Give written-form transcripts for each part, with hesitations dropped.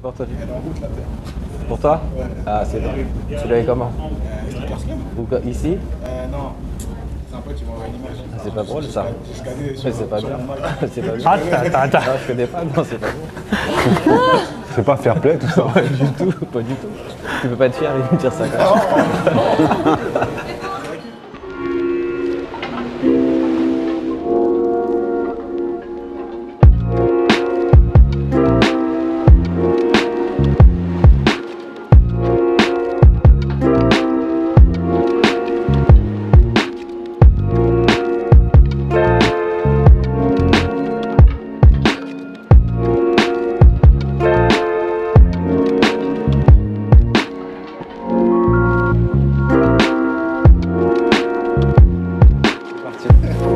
pour toi? Elle est en route, la terre. Pour toi? Ouais. Ah, c'est bon. Tu l'avais comment? Streetcar Slam. Ici? Non. C'est un pote qui m'a envoyé une image. Ah, c'est pas drôle ça. J'ai scanné sur Mais c'est pas sur bien. mon Mac. C'est pas bien. Attends. Non, je connais pas. Non, c'est pas bon. C'est pas fair play tout ça. Pas du tout, pas du tout. Tu peux pas être fier de me dire ça quand même.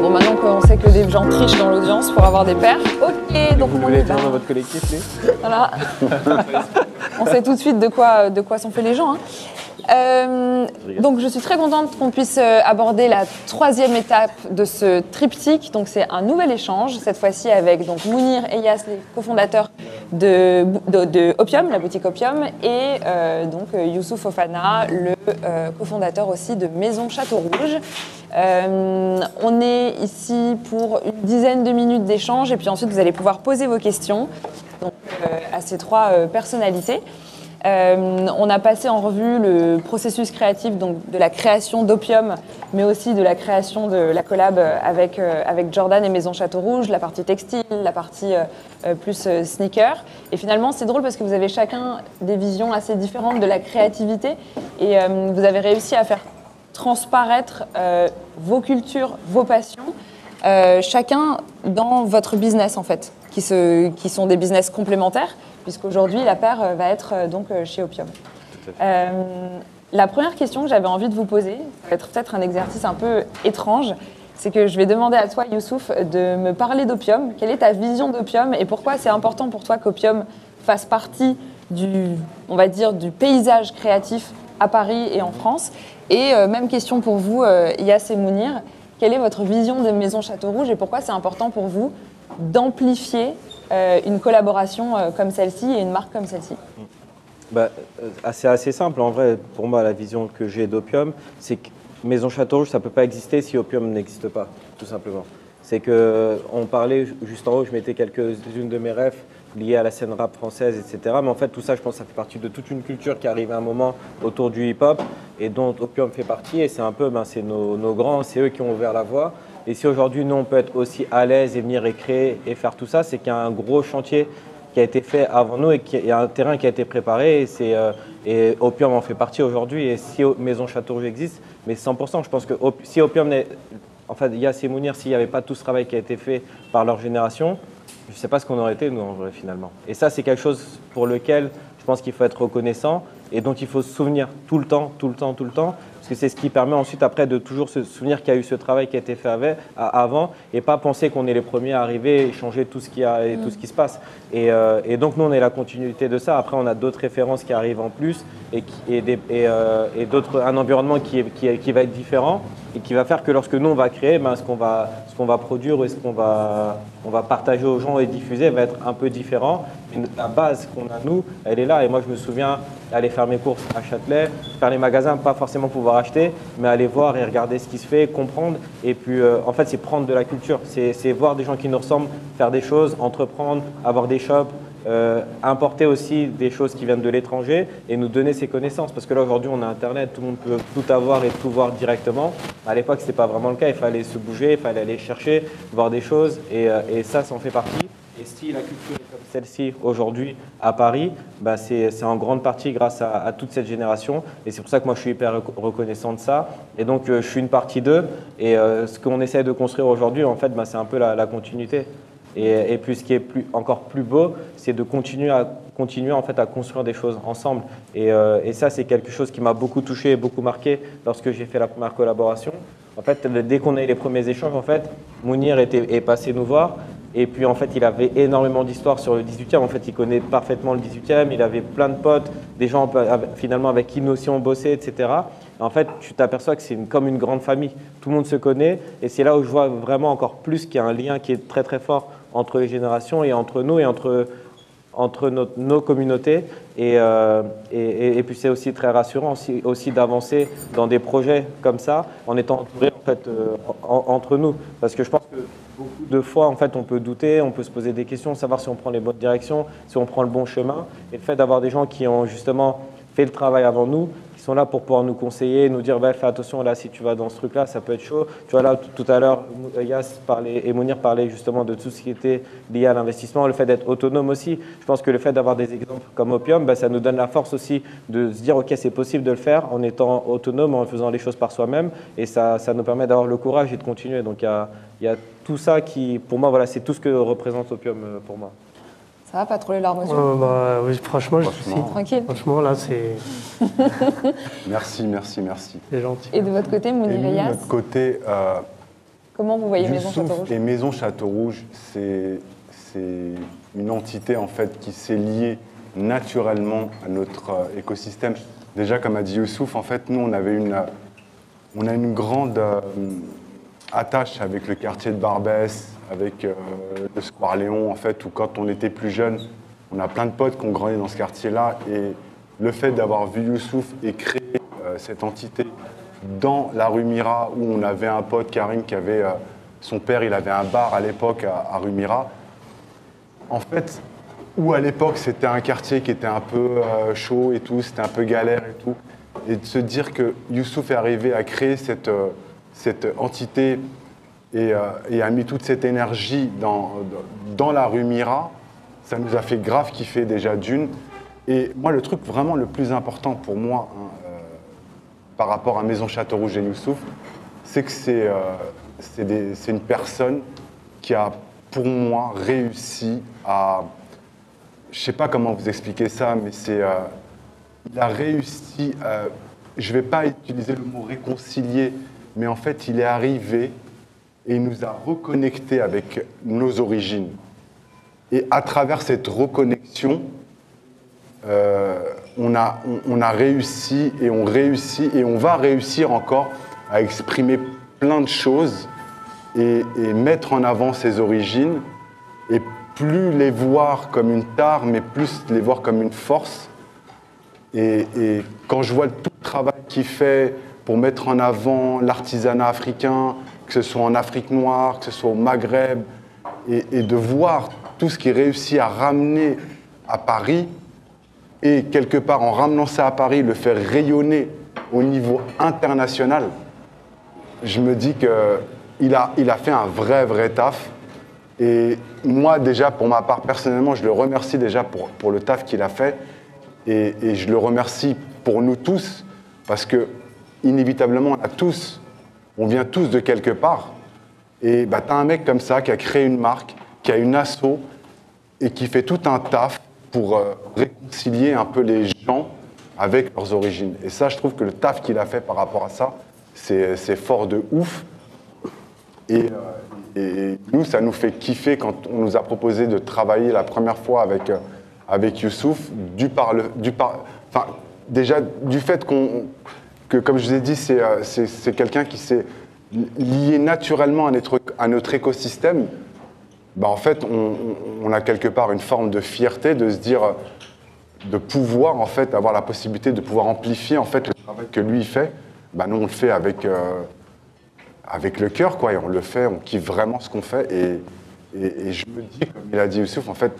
Bon, maintenant qu'on sait que des gens trichent dans l'audience pour avoir des paires, ok, donc Vous on voulez y être va. dans votre collectif, lui? Voilà. On sait tout de suite de quoi sont faits les gens. Donc je suis très contente qu'on puisse aborder la troisième étape de ce triptyque. Donc c'est un nouvel échange, cette fois-ci avec donc Mounir et Yas, les cofondateurs de Opium, la boutique Opium, et donc Youssouf Fofana, le cofondateur aussi de Maison Château Rouge. On est ici pour une dizaine de minutes d'échange et puis ensuite vous allez pouvoir poser vos questions donc, à ces trois personnalités. On a passé en revue le processus créatif donc, de la création d'Opium, mais aussi de la création de la collab avec Jordan et Maison Château Rouge, la partie textile, la partie plus sneaker. Et finalement, c'est drôle parce que vous avez chacun des visions assez différentes de la créativité et vous avez réussi à faire transparaître vos cultures, vos passions, chacun dans votre business en fait, qui sont des business complémentaires, puisqu'aujourd'hui la paire va être donc chez Opium. La première question que j'avais envie de vous poser, ça va être peut-être un exercice un peu étrange, c'est que je vais demander à toi, Youssouf, de me parler d'Opium. Quelle est ta vision d'Opium et pourquoi c'est important pour toi qu'Opium fasse partie on va dire, du paysage créatif à Paris et en France? Et même question pour vous, Yas et Mounir, quelle est votre vision de Maison Château Rouge et pourquoi c'est important pour vous d'amplifier une collaboration comme celle-ci et une marque comme celle-ci? C'est assez simple. En vrai, pour moi, la vision que j'ai d'Opium, c'est que Maison Château Rouge, ça ne peut pas exister si Opium n'existe pas, tout simplement. C'est qu'on parlait juste en haut, je mettais quelques-unes de mes rêves liées à la scène rap française, etc. Mais en fait, tout ça, je pense que ça fait partie de toute une culture qui arrive à un moment autour du hip-hop et dont Opium fait partie. Et c'est un peu, c'est nos grands, c'est eux qui ont ouvert la voie. Et si aujourd'hui, nous, on peut être aussi à l'aise et venir et créer et faire tout ça, c'est qu'il y a un gros chantier qui a été fait avant nous et qu'il y a un terrain qui a été préparé. Et Opium en fait partie aujourd'hui. Et si Maison Château Rouge existe, mais 100%, je pense que si Opium n'est... En fait, Yas et Mounir, s'il n'y avait pas tout ce travail qui a été fait par leur génération, je ne sais pas ce qu'on aurait été, nous, en vrai, finalement. Et ça, c'est quelque chose pour lequel je pense qu'il faut être reconnaissant et dont il faut se souvenir tout le temps, parce que c'est ce qui permet ensuite, après, de toujours se souvenir qu'il y a eu ce travail qui a été fait avant et pas penser qu'on est les premiers à arriver et changer tout ce qui se passe. Et donc, nous, on est la continuité de ça. Après, on a d'autres références qui arrivent en plus et un environnement qui va être différent et qui va faire que lorsque nous, on va créer, ce qu'on va produire et ce qu'on va partager aux gens et diffuser va être un peu différent. Mais la base qu'on a, nous, elle est là. Et moi, je me souviens aller faire mes courses à Châtelet, faire les magasins, pas forcément pouvoir acheter, mais aller voir et regarder ce qui se fait, comprendre. Et puis, en fait, c'est prendre de la culture. C'est voir des gens qui nous ressemblent, faire des choses, entreprendre, avoir des shops, importer aussi des choses qui viennent de l'étranger et nous donner ces connaissances. Parce que là, aujourd'hui, on a Internet, tout le monde peut tout avoir et tout voir directement. À l'époque, ce n'était pas vraiment le cas. Il fallait se bouger, il fallait aller chercher, voir des choses. Et ça en fait partie. Et si la culture est comme celle-ci aujourd'hui à Paris, c'est en grande partie grâce à toute cette génération. Et c'est pour ça que moi, je suis hyper reconnaissant de ça. Et donc, je suis une partie d'eux. Et ce qu'on essaie de construire aujourd'hui, en fait, c'est un peu la continuité. Et puis, ce qui est encore plus beau, c'est de continuer en fait, à construire des choses ensemble. Et ça, c'est quelque chose qui m'a beaucoup touché et beaucoup marqué lorsque j'ai fait la première collaboration. En fait, dès qu'on a eu les premiers échanges, en fait, Mounir est passé nous voir. Et puis, en fait, il avait énormément d'histoires sur le 18e. En fait, il connaît parfaitement le 18e. Il avait plein de potes, des gens finalement avec qui nous aussi on bossait, etc. En fait, tu t'aperçois que c'est comme une grande famille. Tout le monde se connaît. Et c'est là où je vois vraiment encore plus qu'il y a un lien qui est très, très fort entre les générations et entre nous et entre entre nos communautés et puis c'est aussi très rassurant aussi d'avancer dans des projets comme ça en étant entouré en fait, entre nous, parce que je pense que beaucoup de fois en fait on peut douter, on peut se poser des questions, savoir si on prend les bonnes directions, si on prend le bon chemin, et le fait d'avoir des gens qui ont justement fait le travail avant nous, qui sont là pour pouvoir nous conseiller, nous dire bah, fais attention là si tu vas dans ce truc là ça peut être chaud. Tu vois là tout à l'heure Yas parlait et Mounir parlait justement de tout ce qui était lié à l'investissement, le fait d'être autonome aussi. Je pense que le fait d'avoir des exemples comme Opium, bah, ça nous donne la force aussi de se dire ok c'est possible de le faire en étant autonome, en faisant les choses par soi-même, et ça nous permet d'avoir le courage et de continuer. Donc il y a tout ça qui pour moi voilà c'est tout ce que représente Opium pour moi. Ça va, pas trop les larmes aux yeux? Oui, franchement, je suis Tranquille. franchement là, c'est Merci. gentil. Et de votre côté, Et Mounir nous, et de Yas, notre côté, comment vous voyez Maison Youssouf Château-Rouge? et Maison Château-Rouge, c'est une entité en fait qui s'est liée naturellement à notre écosystème. Déjà, comme a dit Youssouf, en fait, nous, on a une grande attache avec le quartier de Barbès, avec le Square Léon, en fait, où quand on était plus jeune, on a plein de potes qui ont grandi dans ce quartier-là, et le fait d'avoir vu Youssouf et créer cette entité dans la rue Mira, où on avait un pote, Karim, qui avait son père, il avait un bar à l'époque à rue Mira. En fait, où à l'époque c'était un quartier qui était un peu chaud et tout, c'était un peu galère et tout, et de se dire que Youssouf est arrivé à créer cette entité et a mis toute cette énergie dans la rue Mira, ça nous a fait grave kiffer déjà d'une. Et moi, le truc vraiment le plus important pour moi, par rapport à Maison Château-Rouge et Youssouf, c'est que c'est une personne qui a, pour moi, réussi à... Je ne sais pas comment vous expliquer ça, mais il a réussi, je ne vais pas utiliser le mot réconcilier, mais en fait, il est arrivé et il nous a reconnectés avec nos origines. Et à travers cette reconnexion, on a réussi et on réussit et on va réussir encore à exprimer plein de choses et mettre en avant ses origines et plus les voir comme une tare, mais plus les voir comme une force. Et quand je vois tout le travail qu'il fait pour mettre en avant l'artisanat africain, que ce soit en Afrique noire, que ce soit au Maghreb, et de voir tout ce qu'il réussit à ramener à Paris, et quelque part, en ramenant ça à Paris, le faire rayonner au niveau international, je me dis qu'il a fait un vrai taf. Et moi, déjà, pour ma part, personnellement, je le remercie déjà pour le taf qu'il a fait. Et je le remercie pour nous tous, parce que, inévitablement, on vient tous de quelque part. Et bah, tu as un mec comme ça qui a créé une marque, qui a une asso, et qui fait tout un taf pour réconcilier un peu les gens avec leurs origines. Et ça, je trouve que le taf qu'il a fait par rapport à ça, c'est fort de ouf. Et nous, ça nous fait kiffer quand on nous a proposé de travailler la première fois avec Youssouf, déjà du fait que, comme je vous ai dit, c'est quelqu'un qui s'est lié naturellement à notre écosystème. Bah, en fait, on a quelque part une forme de fierté de se dire, de pouvoir en fait avoir la possibilité de pouvoir amplifier en fait le travail que lui il fait. Bah, nous on le fait avec le cœur, quoi, et on le fait, on kiffe vraiment ce qu'on fait. Et je me dis, comme il a dit Youssouf, en fait,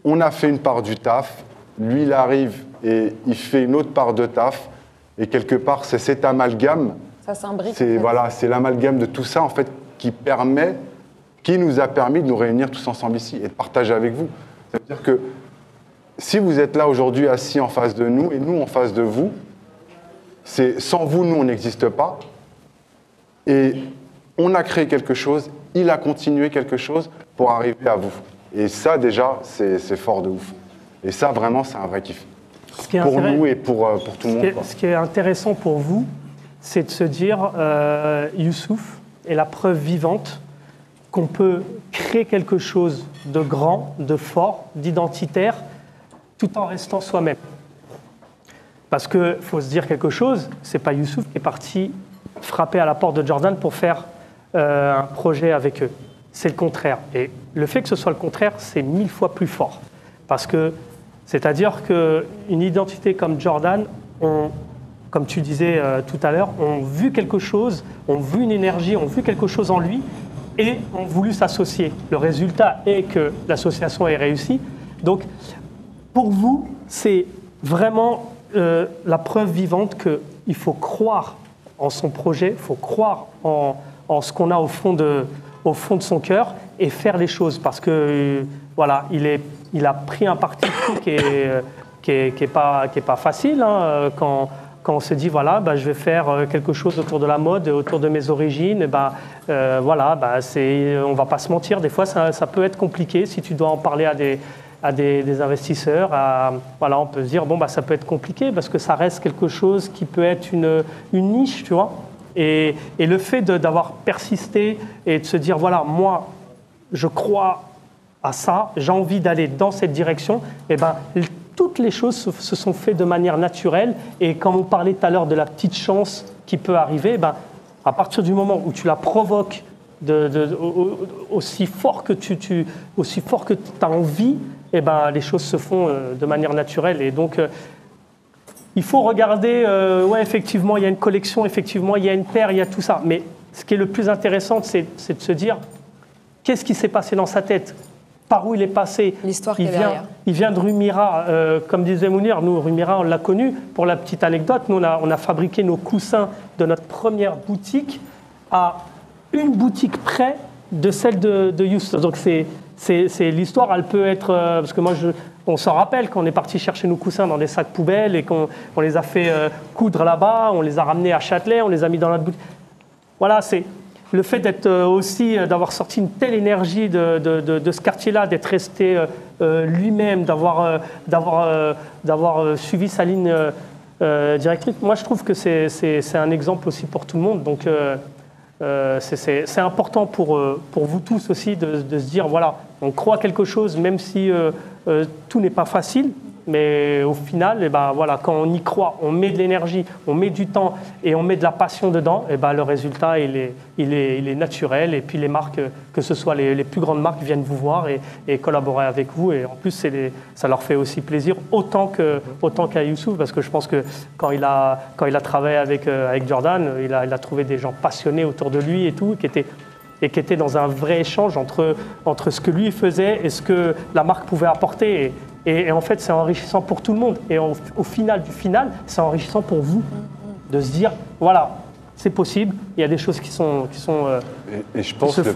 on a fait une part du taf, lui il arrive et il fait une autre part de taf, et quelque part c'est cet amalgame. Ça s'imbrique. C'est l'amalgame de tout ça en fait qui nous a permis de nous réunir tous ensemble ici et de partager avec vous. Ça veut dire que si vous êtes là aujourd'hui assis en face de nous et nous en face de vous, sans vous, nous, on n'existe pas. Et on a créé quelque chose, il a continué quelque chose pour arriver à vous. Et ça, déjà, c'est fort de ouf. Et ça, vraiment, c'est un vrai kiff. Pour nous et pour tout le monde. Ce qui est intéressant pour vous, c'est de se dire, Youssouf est la preuve vivante qu'on peut créer quelque chose de grand, de fort, d'identitaire, tout en restant soi-même. Parce qu'il faut se dire quelque chose, c'est pas Youssouf qui est parti frapper à la porte de Jordan pour faire un projet avec eux. C'est le contraire. Et le fait que ce soit le contraire, c'est 1000 fois plus fort. Parce que, c'est-à-dire qu'une identité comme Jordan, comme tu disais tout à l'heure, ont vu quelque chose, ont vu une énergie, ont vu quelque chose en lui et ont voulu s'associer. Le résultat est que l'association est réussie. Donc, pour vous, c'est vraiment la preuve vivante qu'il faut croire en son projet, il faut croire en ce qu'on a au fond de son cœur et faire les choses. Parce que, voilà, il a pris un parti pris qui est pas facile, hein, quand on se dit, voilà, je vais faire quelque chose autour de la mode, autour de mes origines, voilà, on va pas se mentir, des fois ça peut être compliqué si tu dois en parler à des investisseurs. Voilà, on peut se dire, ça peut être compliqué parce que ça reste quelque chose qui peut être une niche, tu vois. Et le fait d'avoir persisté et de se dire, voilà, moi, je crois à ça, j'ai envie d'aller dans cette direction, toutes les choses se sont faites de manière naturelle. Et quand on parlait tout à l'heure de la petite chance qui peut arriver, à partir du moment où tu la provoques aussi fort que tu as envie, les choses se font de manière naturelle. Et donc, il faut regarder, effectivement, il y a une collection, effectivement, il y a une paire, il y a tout ça. Mais ce qui est le plus intéressant, c'est de se dire, qu'est-ce qui s'est passé dans sa tête ? Par où il est passé. L'histoire qu'il y a derrière. Il vient de Rumira, comme disait Mounir. Nous, Rumira, on l'a connu. Pour la petite anecdote, nous, on a fabriqué nos coussins de notre première boutique à une boutique près de celle de Youssef. Donc, c'est l'histoire, elle peut être... parce que moi, on s'en rappelle quand on est parti chercher nos coussins dans des sacs poubelles et qu'on les a fait coudre là-bas, on les a ramenés à Châtelet, on les a mis dans notre boutique. Voilà, c'est... Le fait d'être aussi, d'avoir sorti une telle énergie de ce quartier-là, d'être resté lui-même, d'avoir suivi sa ligne directrice, moi je trouve que c'est un exemple aussi pour tout le monde. Donc c'est important pour vous tous aussi de se dire, voilà, on croit quelque chose, même si tout n'est pas facile. Mais au final, voilà, quand on y croit, on met de l'énergie, on met du temps et on met de la passion dedans, le résultat, il est naturel. Et puis les marques, que ce soit les plus grandes marques, viennent vous voir et collaborer avec vous. Et en plus, ça leur fait aussi plaisir, autant qu'à Youssouf, parce que je pense que quand il a travaillé avec Jordan, il a trouvé des gens passionnés autour de lui et tout, qui étaient dans un vrai échange entre ce que lui faisait et ce que la marque pouvait apporter. Et en fait, c'est enrichissant pour tout le monde. Et au final du final, c'est enrichissant pour vous de se dire, voilà, c'est possible. Il y a des choses qui se font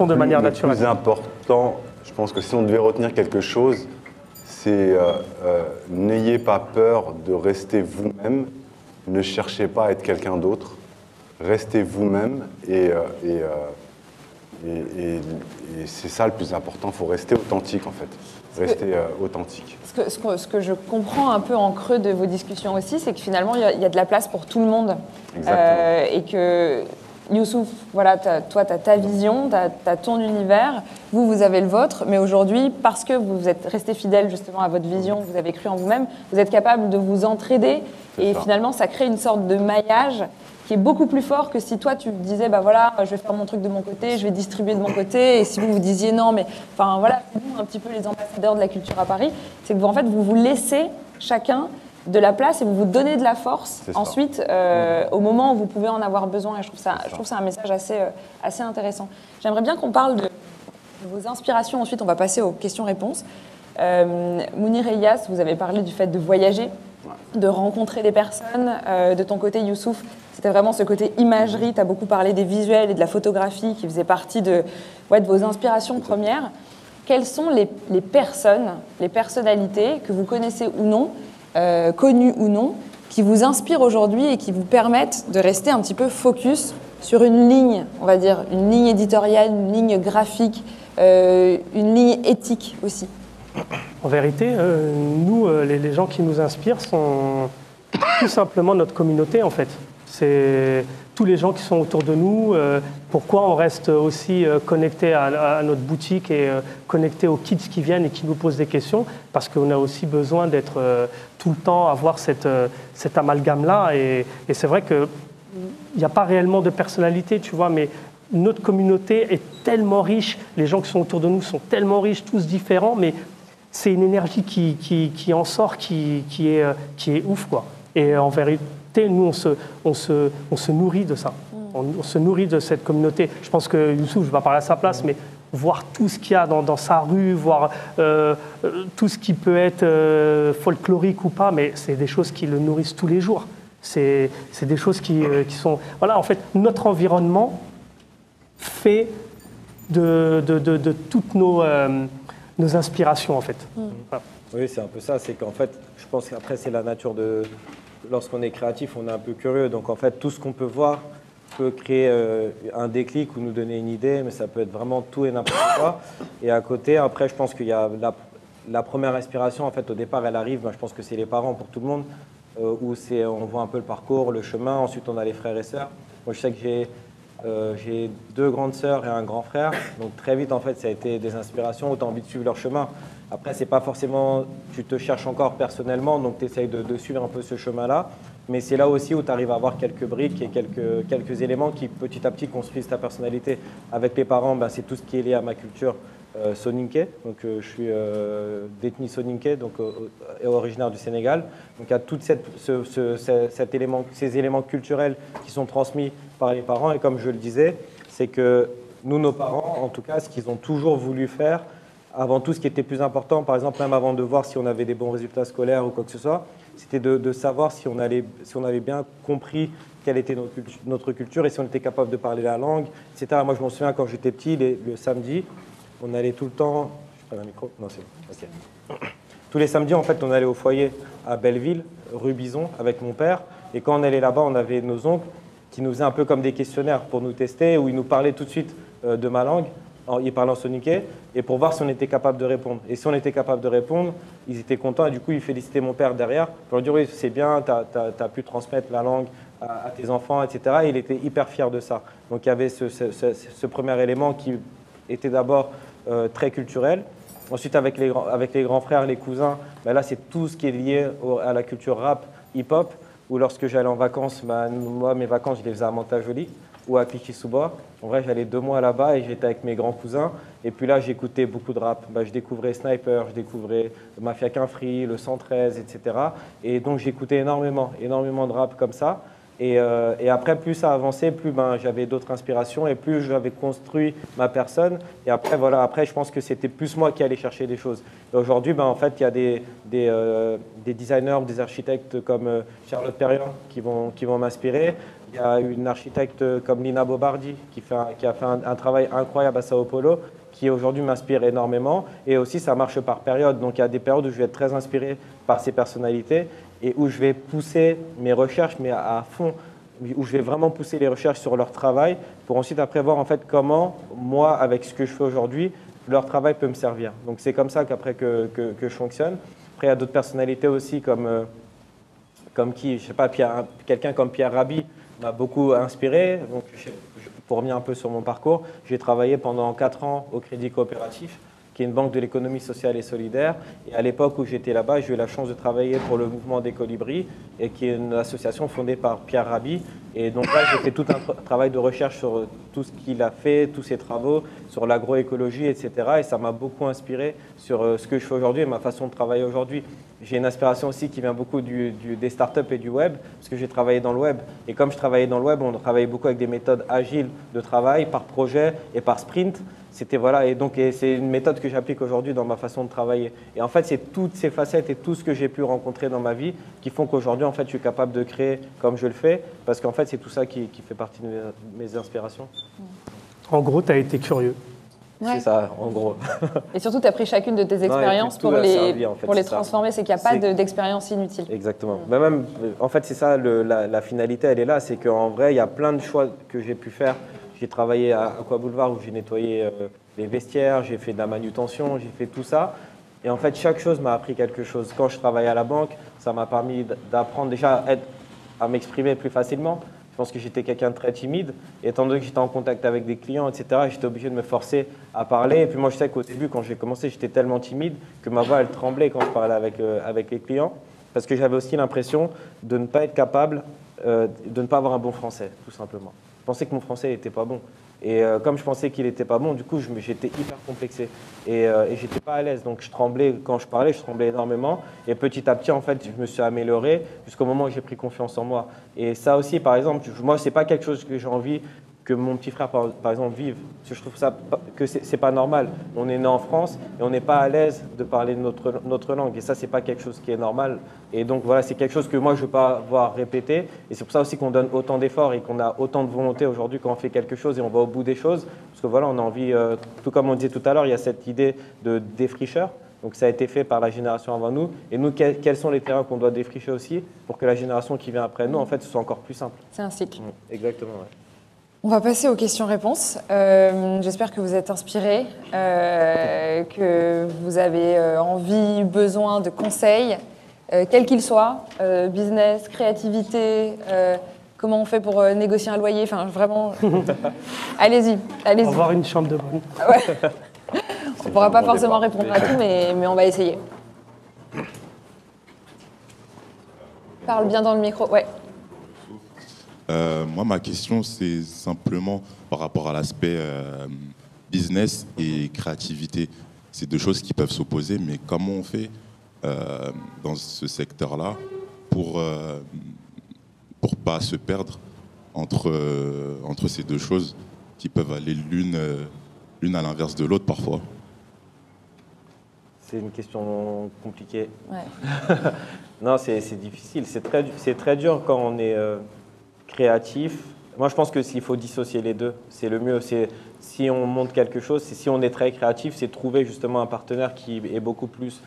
de manière naturelle. Le plus important, je pense que si on devait retenir quelque chose, c'est n'ayez pas peur de rester vous-même. Ne cherchez pas à être quelqu'un d'autre. Restez vous-même et c'est ça le plus important. Il faut rester authentique, en fait. Rester authentique. Ce que je comprends un peu en creux de vos discussions aussi, c'est que finalement, il y a de la place pour tout le monde. Et que Youssouf, voilà, toi, tu as ta vision, tu as ton univers, vous avez le vôtre, mais aujourd'hui, parce que vous êtes resté fidèle justement à votre vision, vous avez cru en vous-même, vous êtes capable de vous entraider. Et finalement, ça crée une sorte de maillage qui est beaucoup plus fort que si toi tu disais voilà, je vais faire mon truc de mon côté, je vais distribuer de mon côté, et si vous disiez non, mais enfin voilà, c'est nous un petit peu les ambassadeurs de la culture à Paris, c'est que vous, en fait vous laissez chacun de la place et vous donnez de la force ensuite au moment où vous pouvez en avoir besoin. Et je trouve ça un message assez intéressant. J'aimerais bien qu'on parle de vos inspirations. Ensuite, on va passer aux questions-réponses. Mounir et Iyas, vous avez parlé du fait de voyager, de rencontrer des personnes. De ton côté, Youssouf, c'était vraiment ce côté imagerie. Tu as beaucoup parlé des visuels et de la photographie qui faisait partie de vos inspirations premières. Quelles sont les personnes, les personnalités que vous connaissez ou non, connues ou non, qui vous inspirent aujourd'hui et qui vous permettent de rester un petit peu focus sur une ligne, on va dire, une ligne éditoriale, une ligne graphique, une ligne éthique aussi? En vérité, nous, les gens qui nous inspirent sont tout simplement notre communauté, en fait. C'est tous les gens qui sont autour de nous. Pourquoi on reste aussi connecté à notre boutique et connecté aux kids qui viennent et qui nous posent des questions? Parce qu'on a aussi besoin d'être tout le temps, avoir cet amalgame-là. Et c'est vrai qu'il n'y a pas réellement de personnalité, tu vois, mais notre communauté est tellement riche. Les gens qui sont autour de nous sont tellement riches, tous différents, mais c'est une énergie qui en sort, qui est ouf, quoi. Et en vérité, nous, on se nourrit de ça. On se nourrit de cette communauté. Je pense que Youssouf, je ne vais pas parler à sa place, mais voir tout ce qu'il y a dans sa rue, voir tout ce qui peut être folklorique ou pas, mais c'est des choses qui le nourrissent tous les jours. C'est des choses qui sont... Voilà, en fait, notre environnement fait de toutes nos inspirations, en fait. Voilà. Oui, c'est un peu ça. C'est qu'en fait, je pense qu'après, c'est la nature de... Lorsqu'on est créatif, on est un peu curieux. Donc, en fait, tout ce qu'on peut voir peut créer un déclic ou nous donner une idée, mais ça peut être vraiment tout et n'importe quoi. Et à côté, après, je pense qu'il y a la première inspiration, en fait, au départ, elle arrive, je pense que c'est les parents pour tout le monde, où on voit un peu le parcours, le chemin. Ensuite, on a les frères et sœurs. Moi, je sais que j'ai 2 grandes sœurs et un grand frère. Donc, très vite, en fait, ça a été des inspirations où tu as envie de suivre leur chemin. Après, c'est pas forcément, tu te cherches encore personnellement, donc tu essayes de suivre un peu ce chemin-là. Mais c'est là aussi où tu arrives à avoir quelques briques et quelques éléments qui, petit à petit, construisent ta personnalité. Avec les parents, c'est tout ce qui est lié à ma culture soninké. Donc, je suis d'ethnie soninké, donc originaire du Sénégal. Donc, il y a tout ces éléments culturels qui sont transmis par les parents. Et comme je le disais, c'est que nous, nos parents, en tout cas, ce qu'ils ont toujours voulu faire, avant tout, ce qui était plus important, par exemple, même avant de voir si on avait des bons résultats scolaires ou quoi que ce soit, c'était de savoir si on avait bien compris quelle était notre culture et si on était capable de parler la langue, etc. Moi, je m'en souviens quand j'étais petit, le samedi, on allait tout le temps... Je prends un micro. Non, c'est bon. OK. Tous les samedis, en fait, on allait au foyer à Belleville, rue Bison, avec mon père. Et quand on allait là-bas, on avait nos oncles qui nous faisaient un peu comme des questionnaires pour nous tester, où ils nous parlaient tout de suite de ma langue. Ils parlaient en soninké, et pour voir si on était capable de répondre. Et si on était capable de répondre, ils étaient contents, et du coup, ils félicitaient mon père derrière pour lui dire « Oui, c'est bien, tu as pu transmettre la langue à tes enfants, etc. » Et il était hyper fier de ça. Donc, il y avait ce premier élément qui était d'abord très culturel. Ensuite, avec les grands frères, les cousins, là, c'est tout ce qui est lié à la culture rap, hip-hop, où lorsque j'allais en vacances, moi, mes vacances, je les faisais à Mantes-la-Jolie ou à Clichy-sous-Bois. En vrai, j'allais 2 mois là-bas et j'étais avec mes grands cousins. Et puis là, j'écoutais beaucoup de rap. Je découvrais Sniper, je découvrais Mafia Quinfri, le 113, etc. Et donc, j'écoutais énormément de rap comme ça. Et après, plus ça avançait, plus j'avais d'autres inspirations et plus j'avais construit ma personne. Et après, voilà, je pense que c'était plus moi qui allais chercher des choses. Et aujourd'hui, en fait, il y a des designers, des architectes comme Charlotte Perriand qui vont m'inspirer. Il y a une architecte comme Lina Bobardi qui a fait un travail incroyable à Sao Paulo, qui aujourd'hui m'inspire énormément. Et aussi, ça marche par période. Donc, il y a des périodes où je vais être très inspiré par ces personnalités et où je vais pousser mes recherches, mais à fond, où je vais vraiment pousser les recherches sur leur travail pour ensuite après voir en fait comment, moi, avec ce que je fais aujourd'hui, leur travail peut me servir. Donc, c'est comme ça qu'après que je fonctionne. Après, il y a d'autres personnalités aussi comme qui, je sais pas, quelqu'un comme Pierre Rabhi m'a beaucoup inspiré. Donc, pour revenir un peu sur mon parcours, j'ai travaillé pendant 4 ans au Crédit Coopératif, qui est une banque de l'économie sociale et solidaire. Et à l'époque où j'étais là-bas, j'ai eu la chance de travailler pour le mouvement des Colibris, et qui est une association fondée par Pierre Rabhi. Et donc là, j'ai fait tout un travail de recherche sur tout ce qu'il a fait, tous ses travaux, sur l'agroécologie, etc. Et ça m'a beaucoup inspiré sur ce que je fais aujourd'hui et ma façon de travailler aujourd'hui. J'ai une inspiration aussi qui vient beaucoup des startups et du web, parce que j'ai travaillé dans le web. Et comme je travaillais dans le web, on travaillait beaucoup avec des méthodes agiles de travail, par projet et par sprint. Et c'est une méthode que j'applique aujourd'hui dans ma façon de travailler. Et en fait, c'est toutes ces facettes et tout ce que j'ai pu rencontrer dans ma vie qui font qu'aujourd'hui, en fait, je suis capable de créer comme je le fais, parce qu'en fait, c'est tout ça qui fait partie de mes inspirations. En gros, tu as été curieux. Ouais. C'est ça, en gros. Et surtout, tu as pris chacune de tes expériences pour les transformer. C'est qu'il n'y a pas d'expérience inutile. Exactement. Même, en fait, c'est ça, la finalité, elle est là. C'est qu'en vrai, il y a plein de choix que j'ai pu faire. J'ai travaillé à Aqua Boulevard où j'ai nettoyé les vestiaires, j'ai fait de la manutention, j'ai fait tout ça. Et en fait, chaque chose m'a appris quelque chose. Quand je travaillais à la banque, ça m'a permis d'apprendre déjà à m'exprimer plus facilement. Je pense que j'étais quelqu'un de très timide. Et étant donné que j'étais en contact avec des clients, etc., j'étais obligé de me forcer à parler. Et puis moi, je sais qu'au début, quand j'ai commencé, j'étais tellement timide que ma voix, elle tremblait quand je parlais avec les clients. Parce que j'avais aussi l'impression de ne pas être capable, de ne pas avoir un bon français, tout simplement. Je pensais que mon français n'était pas bon. Et comme je pensais qu'il n'était pas bon, du coup, j'étais hyper complexé. Et j'étais pas à l'aise. Donc, je tremblais quand je parlais, je tremblais énormément. Et petit à petit, en fait, je me suis amélioré jusqu'au moment où j'ai pris confiance en moi. Et ça aussi, par exemple, moi, c'est pas quelque chose que j'ai envie que mon petit frère, par exemple, vive. Parce que je trouve ça que c'est pas normal. On est né en France et on n'est pas à l'aise de parler notre langue. Et ça, c'est pas quelque chose qui est normal. Et donc, voilà, c'est quelque chose que moi, je veux pas voir répéter. Et c'est pour ça aussi qu'on donne autant d'efforts et qu'on a autant de volonté aujourd'hui quand on fait quelque chose et on va au bout des choses. Parce que voilà, on a envie, tout comme on disait tout à l'heure, il y a cette idée de défricheur. Donc, ça a été fait par la génération avant nous. Et nous, quels sont les terrains qu'on doit défricher aussi pour que la génération qui vient après nous, en fait, ce soit encore plus simple. C'est un cycle. Exactement, ouais. On va passer aux questions-réponses. J'espère que vous êtes inspirés, que vous avez envie, besoin de conseils, quels qu'ils soient, business, créativité, comment on fait pour négocier un loyer, enfin vraiment, allez-y. Avoir une chambre de bonne. Ouais. On ne pourra pas forcément répondre à tout, mais on va essayer. Parle bien dans le micro, ouais. Moi, ma question, c'est simplement par rapport à l'aspect business et créativité. C'est deux choses qui peuvent s'opposer, mais comment on fait dans ce secteur-là pour pas se perdre entre ces deux choses qui peuvent aller l'une à l'inverse de l'autre parfois? C'est une question compliquée. Ouais. Non, c'est difficile. C'est très dur quand on est créatif. Moi, je pense que s'il faut dissocier les deux, c'est le mieux. Si on monte quelque chose, si on est très créatif, c'est trouver justement un partenaire qui est beaucoup plus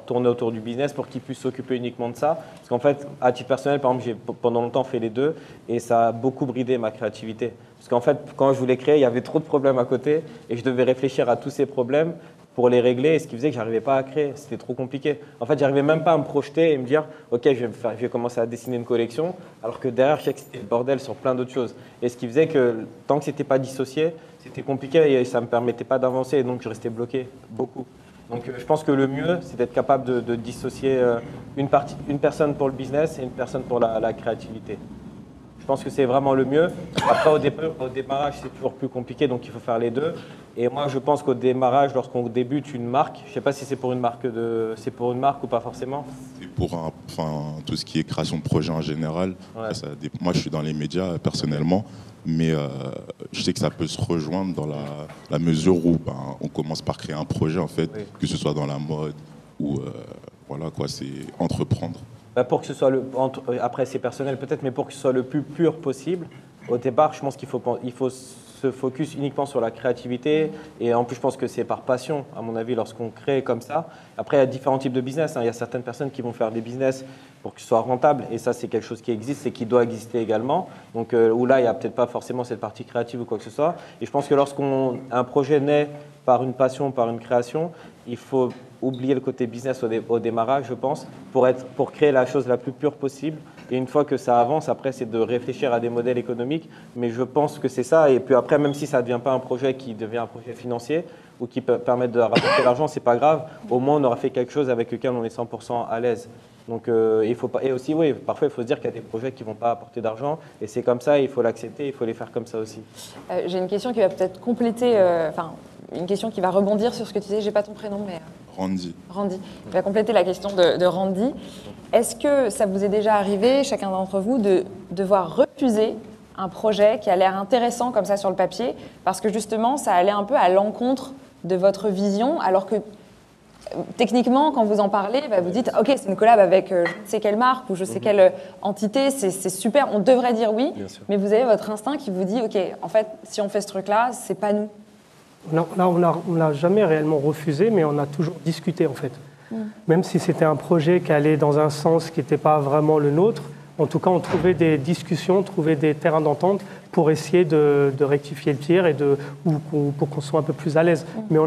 tourné autour du business pour qu'il puisse s'occuper uniquement de ça. Parce qu'en fait, à titre personnel, par exemple, j'ai pendant longtemps fait les deux et ça a beaucoup bridé ma créativité. Parce qu'en fait, quand je voulais créer, il y avait trop de problèmes à côté et je devais réfléchir à tous ces problèmes pour les régler, et ce qui faisait que j'arrivais pas à créer, c'était trop compliqué. En fait, j'arrivais même pas à me projeter et me dire, ok, je vais commencer à dessiner une collection, alors que derrière, je sais que c'était le bordel sur plein d'autres choses. Et ce qui faisait que tant que c'était pas dissocié, c'était compliqué et ça me permettait pas d'avancer, et donc je restais bloqué beaucoup. Donc je pense que le mieux, c'est d'être capable de dissocier une personne pour le business et une personne pour la créativité. Je pense que c'est vraiment le mieux. Après, au démarrage, c'est toujours plus compliqué, donc il faut faire les deux. Et moi, je pense qu'au démarrage, lorsqu'on débute une marque, je ne sais pas si c'est pour une marque ou pas forcément. C'est pour tout ce qui est création de projet en général. Ouais. Moi, je suis dans les médias personnellement, mais je sais que ça peut se rejoindre dans la mesure où on commence par créer un projet, en fait, oui. Que ce soit dans la mode ou voilà quoi, c'est entreprendre. Pour que ce soit après c'est personnel peut-être, mais pour que ce soit le plus pur possible, au départ, je pense qu'il faut se focus uniquement sur la créativité. Et en plus, je pense que c'est par passion, à mon avis, lorsqu'on crée comme ça. Après, il y a différents types de business. Il y a certaines personnes qui vont faire des business pour qu'ils soient rentables. Et ça, c'est quelque chose qui existe et qui doit exister également. Donc, où là, il n'y a peut-être pas forcément cette partie créative ou quoi que ce soit. Et je pense que lorsqu'un projet naît par une passion, par une création, il faut oublier le côté business au démarrage, je pense, pour créer la chose la plus pure possible. Et une fois que ça avance, après, c'est de réfléchir à des modèles économiques. Mais je pense que c'est ça. Et puis après, même si ça ne devient pas un projet qui devient un projet financier ou qui peut permettre de rapporter l'argent, c'est pas grave. Au moins, on aura fait quelque chose avec lequel on est 100% à l'aise. Donc, il faut pas. Et aussi, oui, parfois, il faut se dire qu'il y a des projets qui ne vont pas apporter d'argent. Et c'est comme ça, il faut l'accepter, il faut les faire comme ça aussi. J'ai une question qui va peut-être compléter, une question qui va rebondir sur ce que tu disais. J'ai pas ton prénom, mais. Randy. Randy. Je vais compléter la question de Randy. Est-ce que ça vous est déjà arrivé, chacun d'entre vous, de devoir refuser un projet qui a l'air intéressant comme ça sur le papier, parce que justement, ça allait un peu à l'encontre de votre vision, alors que techniquement, quand vous en parlez, vous dites « Ok, c'est une collab avec je ne sais quelle marque ou je sais quelle entité, c'est super, on devrait dire oui. » Mais vous avez votre instinct qui vous dit « Ok, en fait, si on fait ce truc-là, c'est pas nous. » Non, là, on l'a jamais réellement refusé, mais on a toujours discuté, en fait. Même si c'était un projet qui allait dans un sens qui n'était pas vraiment le nôtre, en tout cas, on trouvait des discussions, on trouvait des terrains d'entente pour essayer de rectifier le tir et pour qu'on soit un peu plus à l'aise. Mais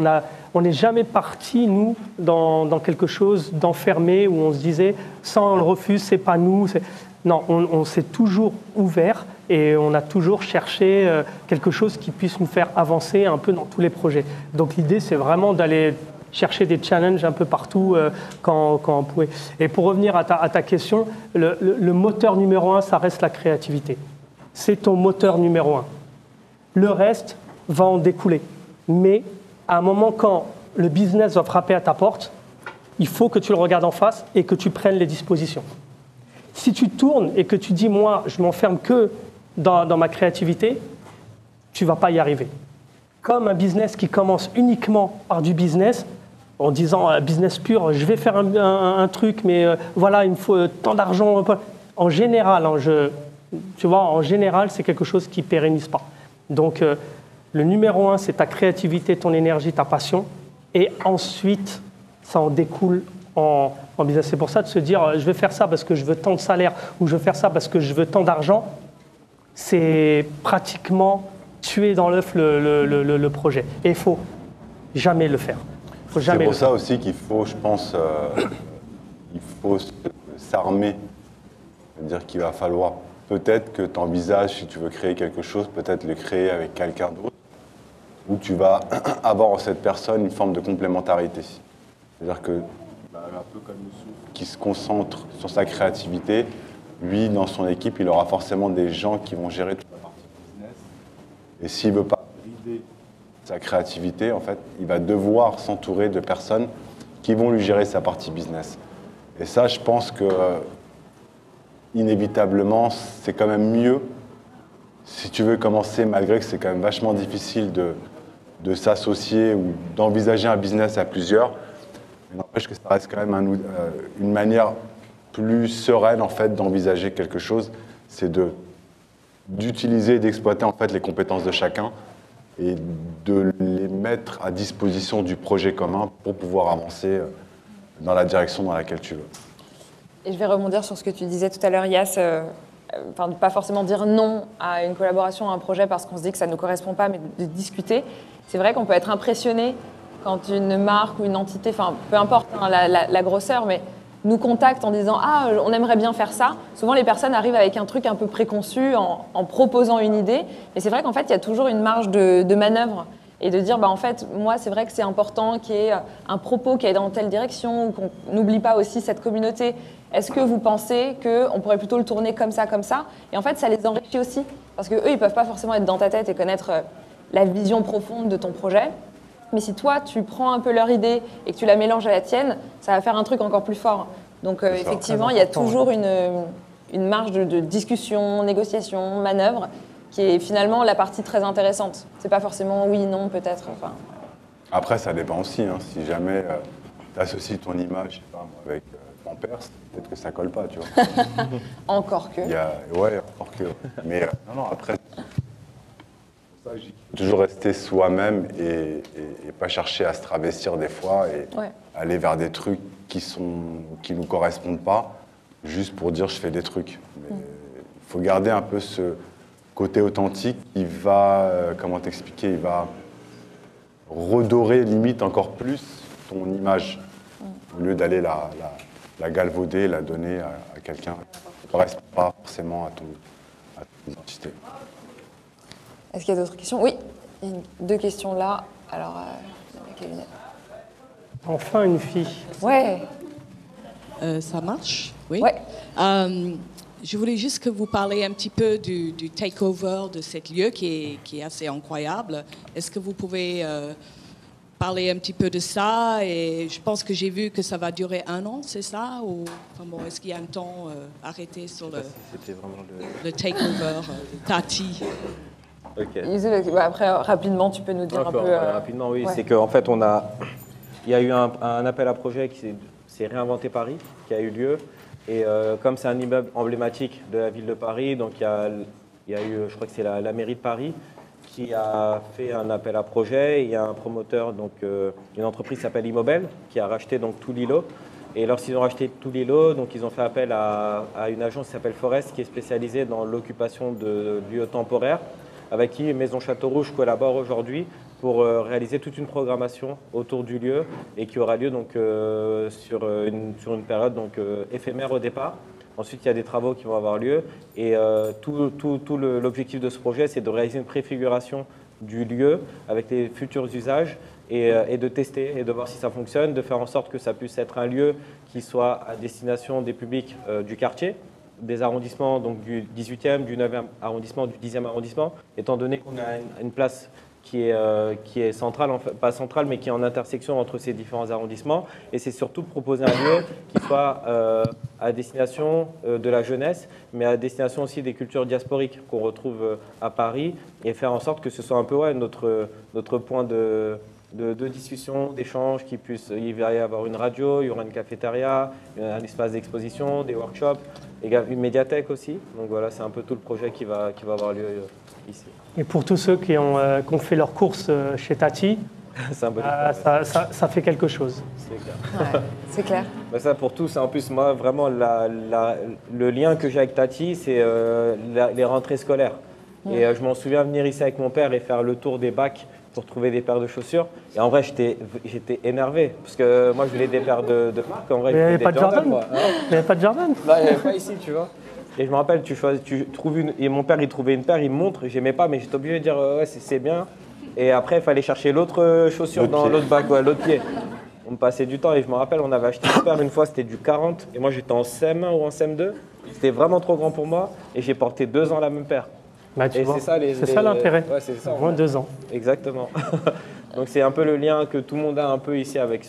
on n'est jamais parti, nous, dans quelque chose d'enfermé où on se disait « ça, on le refuse, c'est pas nous ». Non, on s'est toujours ouvert et on a toujours cherché quelque chose qui puisse nous faire avancer un peu dans tous les projets. Donc l'idée, c'est vraiment d'aller chercher des challenges un peu partout quand on pouvait. Et pour revenir à ta question, le moteur numéro 1, ça reste la créativité. C'est ton moteur numéro 1. Le reste, va en découler. Mais à un moment, quand le business va frapper à ta porte, il faut que tu le regardes en face et que tu prennes les dispositions. Si tu tournes et que tu dis, moi, je m'enferme que dans ma créativité, tu ne vas pas y arriver. Comme un business qui commence uniquement par du business, en disant business pur, je vais faire un truc, mais voilà, il me faut tant d'argent. En général, tu vois, en général, c'est quelque chose qui ne pérennise pas. Donc, le numéro 1, c'est ta créativité, ton énergie, ta passion. Et ensuite, ça en découle en business. C'est pour ça de se dire, je vais faire ça parce que je veux tant de salaire ou je veux faire ça parce que je veux tant d'argent. C'est pratiquement tuer dans l'œuf le projet. Et il ne faut jamais le faire. C'est pour ça aussi qu'il faut, je pense, il faut s'armer. C'est-à-dire qu'il va falloir peut-être que tu envisages, si tu veux créer quelque chose, peut-être le créer avec quelqu'un d'autre, où tu vas avoir en cette personne une forme de complémentarité. C'est-à-dire que, un peu comme Youssouf, qui se concentre sur sa créativité, lui, dans son équipe, il aura forcément des gens qui vont gérer toute la partie business. Et s'il ne veut pas brider sa créativité, en fait, il va devoir s'entourer de personnes qui vont lui gérer sa partie business. Et ça, je pense que, inévitablement, c'est quand même mieux, si tu veux commencer, malgré que c'est quand même vachement difficile de s'associer ou d'envisager un business à plusieurs. Mais n'empêche que ça reste quand même une manière plus sereine, en fait, d'envisager quelque chose. C'est d'utiliser et d'exploiter, en fait, les compétences de chacun et de les mettre à disposition du projet commun pour pouvoir avancer dans la direction dans laquelle tu veux. Et je vais rebondir sur ce que tu disais tout à l'heure, Yass, de pas forcément dire non à une collaboration, à un projet parce qu'on se dit que ça ne nous correspond pas, mais de discuter. C'est vrai qu'on peut être impressionné quand une marque ou une entité, enfin peu importe la grosseur, mais nous contacte en disant « Ah, on aimerait bien faire ça ». Souvent, les personnes arrivent avec un truc un peu préconçu en proposant une idée. Et c'est vrai qu'en fait, il y a toujours une marge de manœuvre et de dire, en fait, moi, c'est vrai que c'est important qu'il y ait un propos qui aille dans telle direction ou qu'on n'oublie pas aussi cette communauté. Est-ce que vous pensez qu'on pourrait plutôt le tourner comme ça ? Et en fait, ça les enrichit aussi. Parce qu'eux, ils ne peuvent pas forcément être dans ta tête et connaître la vision profonde de ton projet. Mais si toi, tu prends un peu leur idée et que tu la mélanges à la tienne, ça va faire un truc encore plus fort. Donc effectivement, il y a toujours une marge de discussion, négociation, manœuvre, qui est finalement la partie très intéressante. C'est pas forcément oui, non, peut-être. Enfin. Après, ça dépend aussi. Si jamais tu associes ton image, je sais pas, avec Pampers, peut-être que ça colle pas, tu vois. Encore que. Ouais, encore que. Mais non, après, il faut toujours rester soi-même et pas chercher à se travestir des fois et aller vers des trucs qui nous correspondent pas, juste pour dire je fais des trucs. Il faut garder un peu ce côté authentique qui va, comment t'expliquer, il va redorer limite encore plus ton image, au lieu d'aller la galvauder, la donner à quelqu'un qui ne correspond pas forcément à ton identité. Est-ce qu'il y a d'autres questions ? Oui, il y a deux questions là. Alors, avec les lunettes. Enfin une fille. Ouais. Ça marche, oui. Ouais. Je voulais juste que vous parliez un petit peu du takeover de ce lieu qui est assez incroyable. Est-ce que vous pouvez parler un petit peu de ça? Et je pense que j'ai vu que ça va durer 1 an, c'est ça? Ou est-ce qu'il y a un temps arrêté sur le takeover de Tati? Ok. Après, rapidement, tu peux nous dire un peu... Rapidement, oui. Ouais. C'est qu'en fait, il y a eu un appel à projet qui s'est réinventé Paris, qui a eu lieu. Et comme c'est un immeuble emblématique de la ville de Paris, donc il y a eu, je crois que c'est la mairie de Paris, qui a fait un appel à projet. Il y a un promoteur, donc une entreprise qui s'appelle Immobel, qui a racheté donc tout l'îlot. Et lorsqu'ils ont racheté tout l'îlot, donc ils ont fait appel à une agence qui s'appelle Forest, qui est spécialisée dans l'occupation de lieux temporaires, avec qui Maison Château Rouge collabore aujourd'hui pour réaliser toute une programmation autour du lieu et qui aura lieu donc, sur une période donc, éphémère au départ. Ensuite, il y a des travaux qui vont avoir lieu et tout l'objectif de ce projet, c'est de réaliser une préfiguration du lieu avec les futurs usages et de tester et de voir si ça fonctionne, de faire en sorte que ça puisse être un lieu qui soit à destination des publics du quartier, des arrondissements donc du 18e, du 9e arrondissement, du 10e arrondissement, étant donné qu'on a une place qui est centrale, pas centrale, mais qui est en intersection entre ces différents arrondissements. Et c'est surtout de proposer un lieu qui soit à destination de la jeunesse, mais à destination aussi des cultures diasporiques qu'on retrouve à Paris, et faire en sorte que ce soit un peu notre point de discussion, d'échange, il va y avoir une radio, il y aura une cafétéria, un espace d'exposition, des workshops, une médiathèque aussi. Donc voilà, c'est un peu tout le projet qui va avoir lieu ici. Et pour tous ceux qui ont fait leurs courses chez Tati, ça fait quelque chose. C'est clair. Ouais, c'est clair. Bah ça pour tous, en plus moi vraiment le lien que j'ai avec Tati, c'est les rentrées scolaires. Et je m'en souviens venir ici avec mon père et faire le tour des bacs pour trouver des paires de chaussures. Et en vrai, j'étais énervé. Parce que moi, je voulais des paires de marque. En vrai, mais il n'y avait pas de Jordan. Il n'y avait pas de Jordan. Non, il n'y avait pas ici, tu vois. Et je me rappelle, tu trouves et mon père, il trouvait une paire, il me montre, j'aimais pas, mais j'étais obligé de dire, ouais, c'est bien. Et après, il fallait chercher l'autre chaussure dans l'autre bac, l'autre pied. On me passait du temps et je me rappelle, on avait acheté une paire une fois, c'était du 40. Et moi, j'étais en CM1 ou en CM2. C'était vraiment trop grand pour moi. Et j'ai porté 2 ans la même paire. Bah, c'est ça l'intérêt. Ouais, c'est ça. Moins 2 ans. Exactement. Donc c'est un peu le lien que tout le monde a un peu ici avec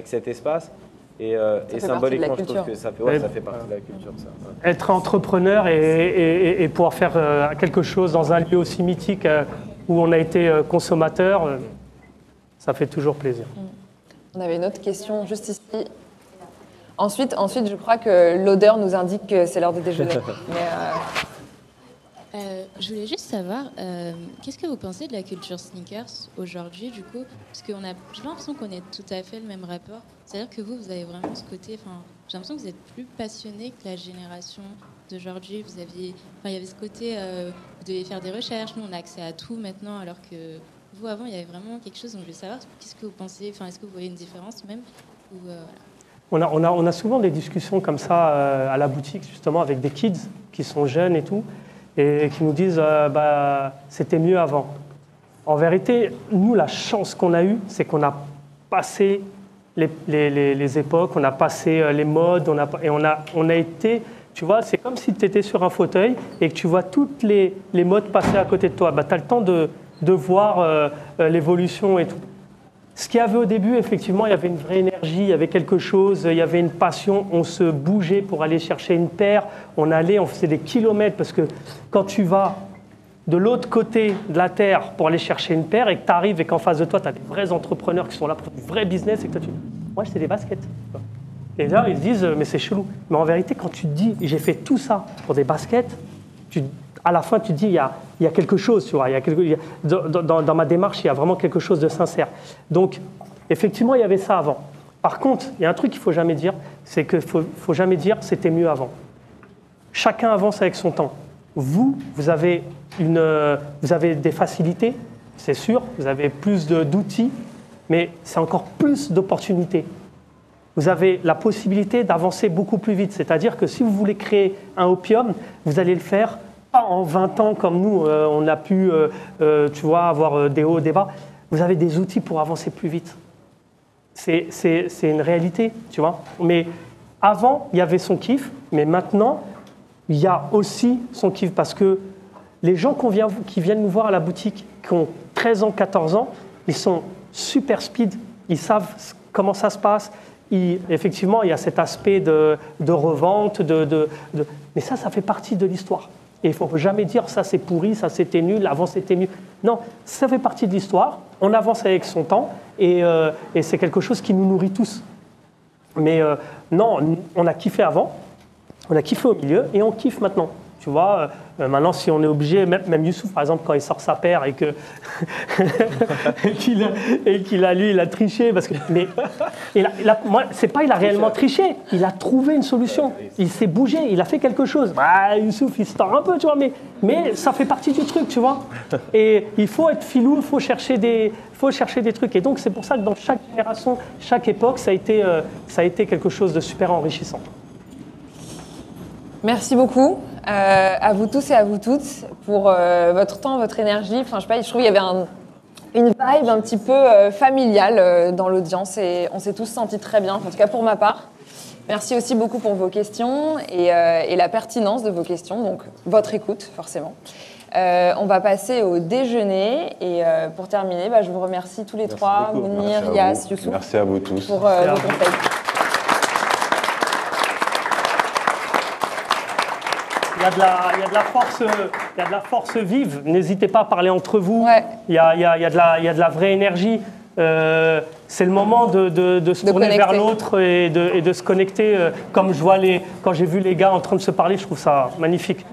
cet espace. Et symboliquement, je trouve que ça fait partie de la culture. Ça. Ouais. Être entrepreneur et pouvoir faire quelque chose dans un lieu aussi mythique où on a été consommateur, ça fait toujours plaisir. On avait une autre question juste ici. Ensuite, je crois que l'odeur nous indique que c'est l'heure de déjeuner. Je voulais juste savoir, qu'est-ce que vous pensez de la culture sneakers aujourd'hui, du coup? Parce que j'ai l'impression qu'on est tout à fait le même rapport. C'est-à-dire que vous avez vraiment ce côté... J'ai l'impression que vous êtes plus passionné que la génération d'aujourd'hui. Il y avait ce côté, vous devez faire des recherches, nous on a accès à tout maintenant, alors que vous, avant, il y avait vraiment quelque chose. Donc je voulais savoir, qu'est-ce que vous pensez? Est-ce que vous voyez une différence même? Ou, on a souvent des discussions comme ça à la boutique, justement, avec des kids qui sont jeunes et tout, et qui nous disent c'était mieux avant. En vérité, nous, la chance qu'on a eue, c'est qu'on a passé les époques, on a passé les modes, on a été, tu vois, c'est comme si tu étais sur un fauteuil et que tu vois toutes les modes passer à côté de toi. Tu as le temps de voir l'évolution et tout. Ce qu'il y avait au début, effectivement, il y avait une vraie énergie, il y avait quelque chose, il y avait une passion, on se bougeait pour aller chercher une paire, on faisait des kilomètres, parce que quand tu vas de l'autre côté de la Terre pour aller chercher une paire et que tu arrives et qu'en face de toi, tu as des vrais entrepreneurs qui sont là pour du vrai business et que toi, tu dis, moi, c'est des baskets. Et là, ils se disent, mais c'est chelou. Mais en vérité, quand tu te dis, j'ai fait tout ça pour des baskets, à la fin, tu te dis, il y a quelque chose, tu vois. Dans ma démarche, il y a vraiment quelque chose de sincère. Donc, effectivement, il y avait ça avant. Par contre, il y a un truc qu'il ne faut jamais dire, c'est qu'il ne faut jamais dire c'était mieux avant. Chacun avance avec son temps. Vous avez des facilités, c'est sûr, vous avez plus d'outils, mais c'est encore plus d'opportunités. Vous avez la possibilité d'avancer beaucoup plus vite. C'est-à-dire que si vous voulez créer un opium, vous allez le faire pas en 20 ans comme nous, on a pu tu vois, avoir des hauts, des bas. Vous avez des outils pour avancer plus vite. C'est une réalité, tu vois. Mais avant, il y avait son kiff, mais maintenant, il y a aussi son kiff parce que les gens qui viennent nous voir à la boutique, qui ont 13 ans, 14 ans, ils sont super speed, ils savent comment ça se passe. Effectivement, il y a cet aspect de revente, mais ça fait partie de l'histoire. Et il ne faut jamais dire ça c'est pourri, ça c'était nul, avant c'était mieux. Non, ça fait partie de l'histoire, on avance avec son temps et c'est quelque chose qui nous nourrit tous. Mais non, on a kiffé avant, on a kiffé au milieu et on kiffe maintenant. Tu vois, maintenant, si on est obligé, même Youssouf, par exemple, quand il sort sa paire et qu'il a triché, parce que, mais moi, c'est pas il a réellement triché, il a trouvé une solution, il s'est bougé, il a fait quelque chose. Youssouf, il se tord un peu, tu vois, mais ça fait partie du truc, tu vois. Et il faut être filou, il faut chercher des trucs. Et donc, c'est pour ça que dans chaque génération, chaque époque, ça a été quelque chose de super enrichissant. Merci beaucoup à vous tous et à vous toutes pour votre temps, votre énergie. Enfin, je sais pas, je trouve qu'il y avait une vibe un petit peu familiale dans l'audience et on s'est tous sentis très bien, en tout cas pour ma part. Merci aussi beaucoup pour vos questions et la pertinence de vos questions, donc votre écoute forcément. On va passer au déjeuner. Et pour terminer, je vous remercie tous les trois, beaucoup. Mounir, Merci à Yas, vous. Youssouf, Merci à vous tous. pour à vos vous. conseils. Il y a de la force vive. N'hésitez pas à parler entre vous. Ouais. Il y a de la vraie énergie. C'est le moment de se tourner connecter. vers l'autre et de se connecter. Comme quand j'ai vu les gars en train de se parler, je trouve ça magnifique.